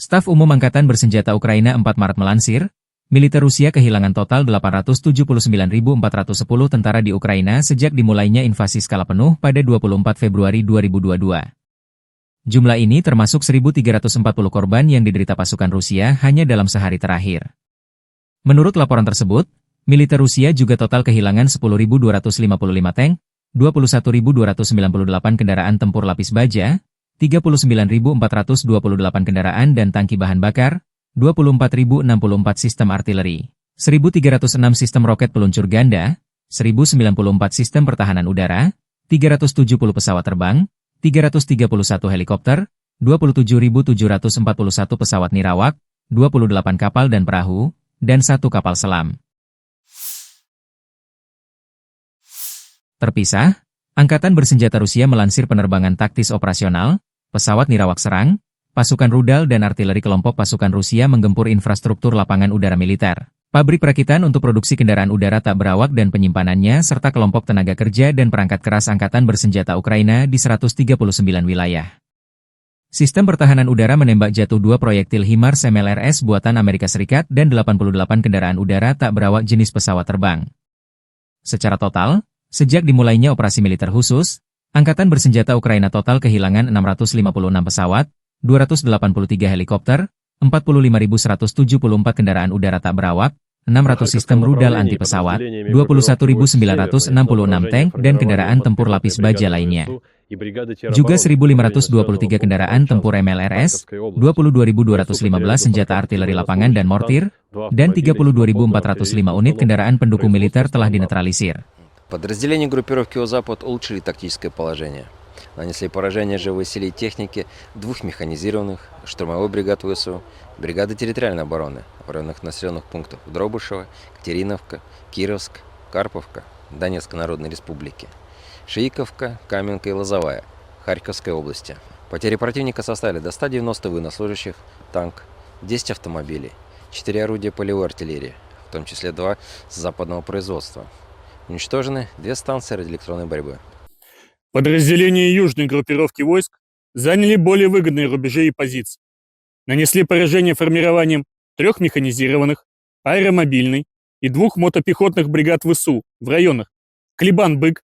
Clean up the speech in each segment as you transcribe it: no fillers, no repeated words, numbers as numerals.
Staf Umum Angkatan Bersenjata Ukraina 4 Maret melansir, militer Rusia kehilangan total 879.410 tentara di Ukraina sejak dimulainya invasi skala penuh pada 24 Februari 2022. Jumlah ini termasuk 1.340 korban yang diderita pasukan Rusia hanya dalam sehari terakhir. Menurut laporan tersebut, militer Rusia juga total kehilangan 10.255 tank, 21.298 kendaraan tempur lapis baja, 39.428 kendaraan dan tangki bahan bakar, 24.064 sistem artileri, 1.306 sistem roket peluncur ganda, 1.094 sistem pertahanan udara, 370 pesawat terbang, 331 helikopter, 27.741 pesawat nirawak, 28 kapal dan perahu, dan 1 kapal selam. Terpisah, Angkatan Bersenjata Rusia melansir penerbangan taktis operasional, pesawat nirawak serang, pasukan rudal dan artileri kelompok pasukan Rusia menggempur infrastruktur lapangan udara militer, pabrik perakitan untuk produksi kendaraan udara tak berawak dan penyimpanannya serta kelompok tenaga kerja dan perangkat keras Angkatan Bersenjata Ukraina di 139 wilayah. Sistem pertahanan udara menembak jatuh 2 proyektil HIMARS MLRS buatan Amerika Serikat dan 88 kendaraan udara tak berawak jenis pesawat terbang. Secara total, sejak dimulainya operasi militer khusus, Angkatan Bersenjata Ukraina total kehilangan 656 pesawat, 283 helikopter, 45.174 kendaraan udara tak berawak, 600 sistem rudal anti pesawat, 21.966 tank dan kendaraan tempur lapis baja lainnya. Juga 1.523 kendaraan tempur MLRS, 22.215 senjata artileri lapangan dan mortir, dan 32.405 unit kendaraan pendukung militer telah dinetralisir. Подразделения группировки «О-Запад» улучшили тактическое положение. Нанесли поражение живой силе и технике 2 механизированных, штурмовой бригад ВСУ, бригады территориальной обороны в районах населенных пунктов Дробышево, Катериновка, Кировск, Карповка, Донецкой Народной Республики, Шииковка, Каменка и Лозовая, Харьковской области. Потери противника составили до 190 военнослужащих, танк, 10 автомобилей, 4 орудия полевой артиллерии, в том числе 2 с западного производства. Уничтожены 2 станции радиоэлектронной борьбы. Подразделения южной группировки войск заняли более выгодные рубежи и позиции. Нанесли поражение формированием 3 механизированных, аэромобильной и 2 мотопехотных бригад ВСУ в районах Клебан-Бык,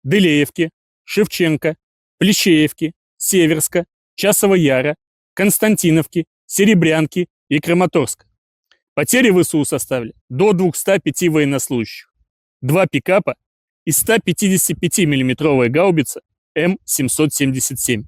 Дылеевки, Шевченко, Плещеевки, Северска, Часова Яра, Константиновки, Серебрянки и Краматорска. Потери ВСУ составили до 205 военнослужащих, 2 пикапа и 155 миллиметровая гаубица М777.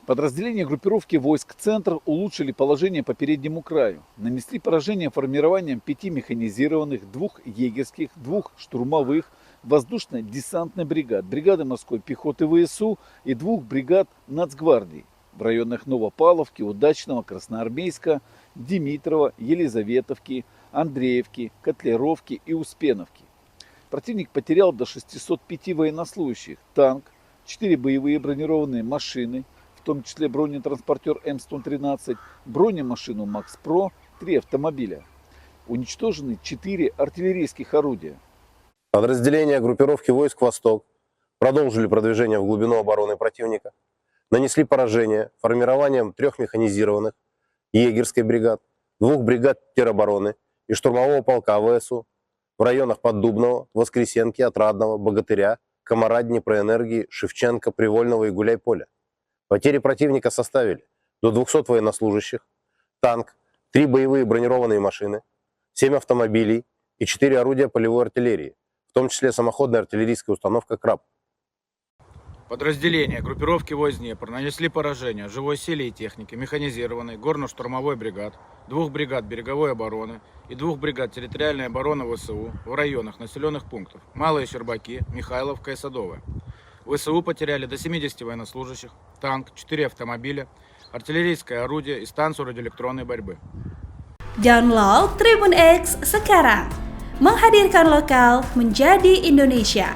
Подразделения группировки войск «Центр» улучшили положение по переднему краю. Нанесли поражение формированием 5 механизированных, 2 егерских, 2 штурмовых, воздушно-десантной бригад, бригады морской пехоты ВСУ и 2 бригад Нацгвардии в районах Новопавловки, Удачного, Красноармейска, Димитрова, Елизаветовки, Андреевки, Котлеровки и Успеновки. Противник потерял до 605 военнослужащих, танк, 4 боевые бронированные машины, в том числе бронетранспортер М113, бронемашину МАКС-ПРО, 3 автомобиля. Уничтожены 4 артиллерийских орудия. Подразделения группировки войск «Восток» продолжили продвижение в глубину обороны противника, нанесли поражение формированием 3 механизированных, егерской бригад, 2 бригад теробороны и штурмового полка ВСУ в районах Поддубного, Воскресенки, Отрадного, Богатыря, Комара, Днепроэнергии, Шевченко, Привольного и Гуляйполя. Потери противника составили до 200 военнослужащих, танк, 3 боевые бронированные машины, 7 автомобилей и 4 орудия полевой артиллерии, в том числе самоходная артиллерийская установка «Краб». Подразделения группировки войск Днепр нанесли поражение живой силе и технике, механизированной, горно-штурмовой бригад, 2 бригад береговой обороны и 2 бригад территориальной обороны ВСУ в районах населенных пунктов Малые Щербаки, Михайловка и Садовая. ВСУ потеряли до 70 военнослужащих, танк, 4 автомобиля, артиллерийское орудие и станцию радиоэлектронной борьбы. Download Tribun X sekarang, menghadirkan lokal menjadi Indonesia.